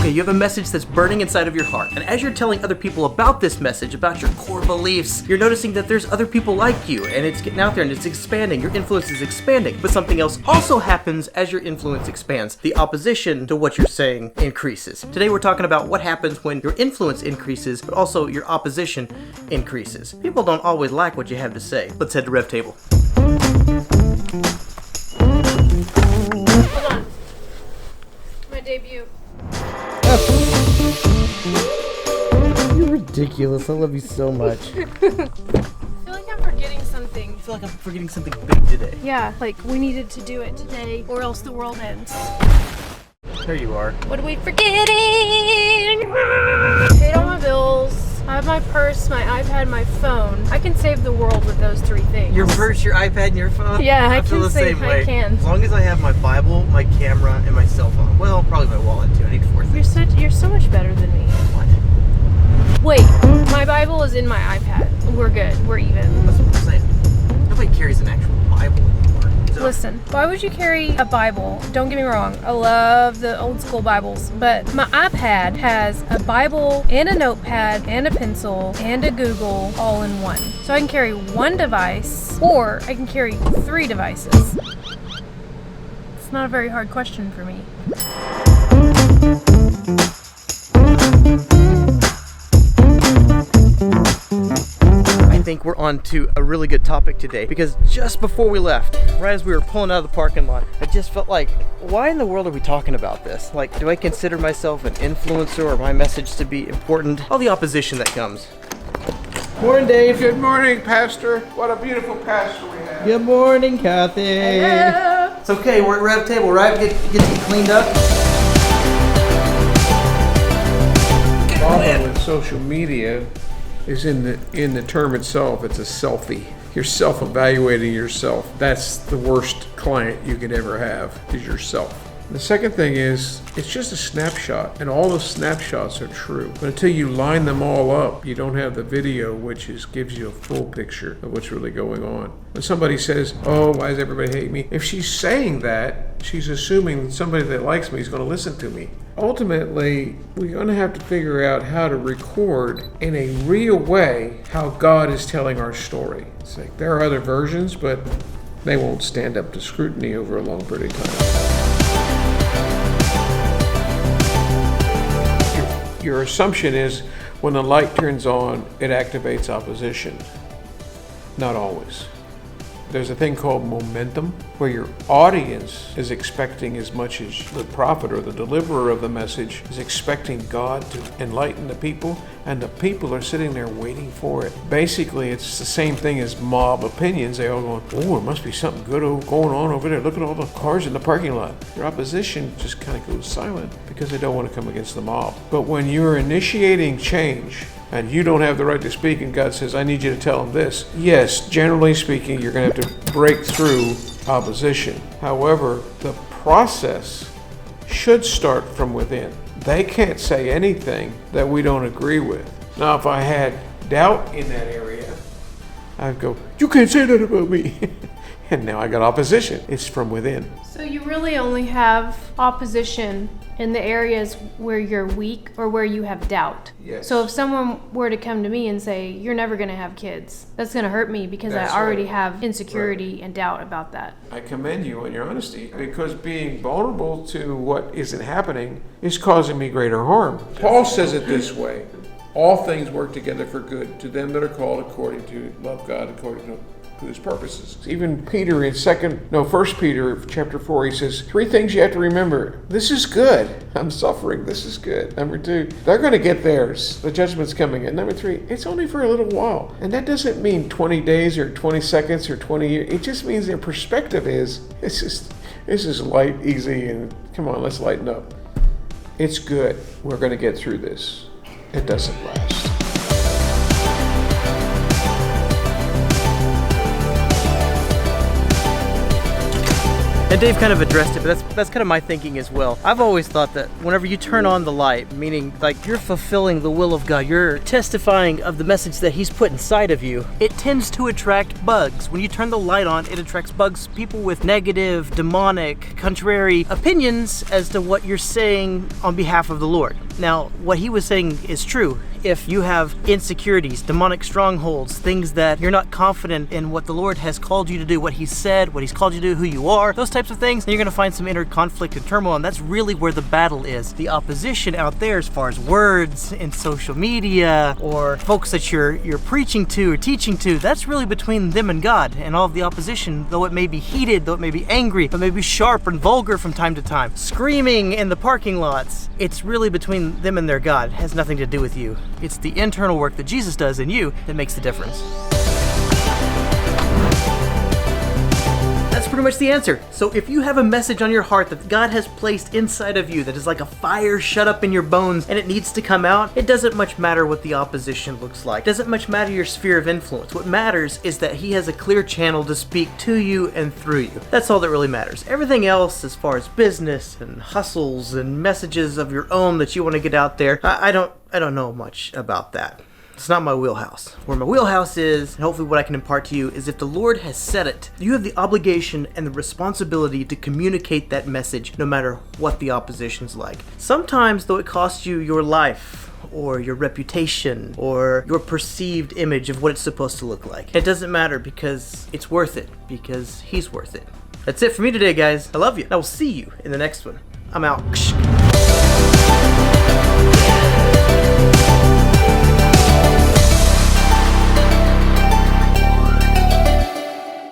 Okay, you have a message that's burning inside of your heart, and as you're telling other people about this message, about your core beliefs, you're noticing that there's other people like you, and it's getting out there and it's expanding. Your influence is expanding. But something else also happens as your influence expands. The opposition to what you're saying increases. Today we're talking about what happens when your influence increases, but also your opposition increases. People don't always like what you have to say. Let's head to Rev Table. Hold on. My debut. You're ridiculous. I love you so much. I feel like I'm forgetting something. I feel like I'm forgetting something big today. Yeah, like we needed to do it today or else the world ends. There you are. What are we forgetting? Paid all my bills. I have my purse, my iPad, my phone. I can save the world with those three things. Your purse, your iPad, and your phone? Yeah, I feel can the save, same way. I can. As long as I have my Bible, my camera, and my cell phone. Well, probably my wallet too. I need 4 things. You're so much better than me. What? Wait, my Bible is in my iPad. We're good. We're even. That's what I'm saying. Nobody carries an actual Bible anymore. So. Listen, why would you carry a Bible? Don't get me wrong, I love the old school Bibles, but my iPad has a Bible and a notepad and a pencil and a Google all in one. So I can carry one device or I can carry 3 devices. It's not a very hard question for me. I think we're on to a really good topic today because just before we left, right as we were pulling out of the parking lot, I just felt like, why in the world are we talking about this? Like, do I consider myself an influencer or my message to be important? All the opposition that comes. Morning, Dave. Good morning, Pastor. What a beautiful pastor we have. Good morning, Kathy. Hello. It's okay, we're at Rev Table, right? Get you cleaned up. The problem with social media is in the term itself. It's a selfie. You're self-evaluating yourself. That's the worst client you could ever have, is yourself. The second thing is, it's just a snapshot, and all the snapshots are true. But until you line them all up, you don't have the video, which gives you a full picture of what's really going on. When somebody says, oh, why does everybody hate me? If she's saying that, she's assuming somebody that likes me is going to listen to me. Ultimately, we're going to have to figure out how to record in a real way how God is telling our story. It's like there are other versions, but they won't stand up to scrutiny over a long period of time. Your assumption is when the light turns on, it activates opposition. Not always. There's a thing called momentum, where your audience is expecting as much as the prophet or the deliverer of the message is expecting God to enlighten the people, and the people are sitting there waiting for it. Basically, it's the same thing as mob opinions. They all going, oh, it must be something good going on over there. Look at all the cars in the parking lot. Your opposition just kind of goes silent because they don't want to come against the mob. But when you're initiating change, and you don't have the right to speak, and God says, I need you to tell them this. Yes, generally speaking, you're going to have to break through opposition. However, the process should start from within. They can't say anything that we don't agree with. Now, if I had doubt in that area, I'd go, you can't say that about me. And now I got opposition. It's from within. So you really only have opposition in the areas where you're weak or where you have doubt. Yes. So if someone were to come to me and say, you're never going to have kids, that's going to hurt me because That's I already right. have insecurity and doubt about that. I commend you on your honesty, because being vulnerable to what isn't happening is causing me greater harm. Paul says it this way: all things work together for good to them that are called according to love God, according to His purposes. Even Peter in 1 Peter chapter 4, he says 3 things you have to remember. This is good. I'm suffering. This is good. Number 2, they're going to get theirs. The judgment's coming. And number 3, it's only for a little while. And that doesn't mean 20 days or 20 seconds or 20 years. It just means their perspective is, this is light, easy, and come on, let's lighten up. It's good. We're going to get through this. It doesn't last. And Dave kind of addressed it, but that's kind of my thinking as well. I've always thought that whenever you turn on the light, meaning like you're fulfilling the will of God, you're testifying of the message that He's put inside of you, it tends to attract bugs. When you turn the light on, it attracts bugs, people with negative, demonic, contrary opinions as to what you're saying on behalf of the Lord. Now, what he was saying is true. If you have insecurities, demonic strongholds, things that you're not confident in what the Lord has called you to do, what He said, what He's called you to do, who you are, those types of things, then you're going to find some inner conflict and turmoil, and that's really where the battle is. The opposition out there as far as words in social media or folks that you're preaching to or teaching to, that's really between them and God. And all of the opposition, though it may be heated, though it may be angry, but may be sharp and vulgar from time to time, screaming in the parking lots, it's really between them and their God. It has nothing to do with you. It's the internal work that Jesus does in you that makes the difference. That's pretty much the answer. So if you have a message on your heart that God has placed inside of you that is like a fire shut up in your bones and it needs to come out, it doesn't much matter what the opposition looks like. It doesn't much matter your sphere of influence. What matters is that He has a clear channel to speak to you and through you. That's all that really matters. Everything else, as far as business and hustles and messages of your own that you want to get out there, I don't know much about that. It's not my wheelhouse. Where my wheelhouse is, and hopefully what I can impart to you, is if the Lord has said it, you have the obligation and the responsibility to communicate that message no matter what the opposition's like. Sometimes, though, it costs you your life or your reputation or your perceived image of what it's supposed to look like. It doesn't matter because it's worth it, because He's worth it. That's it for me today, guys. I love you. I will see you in the next one. I'm out.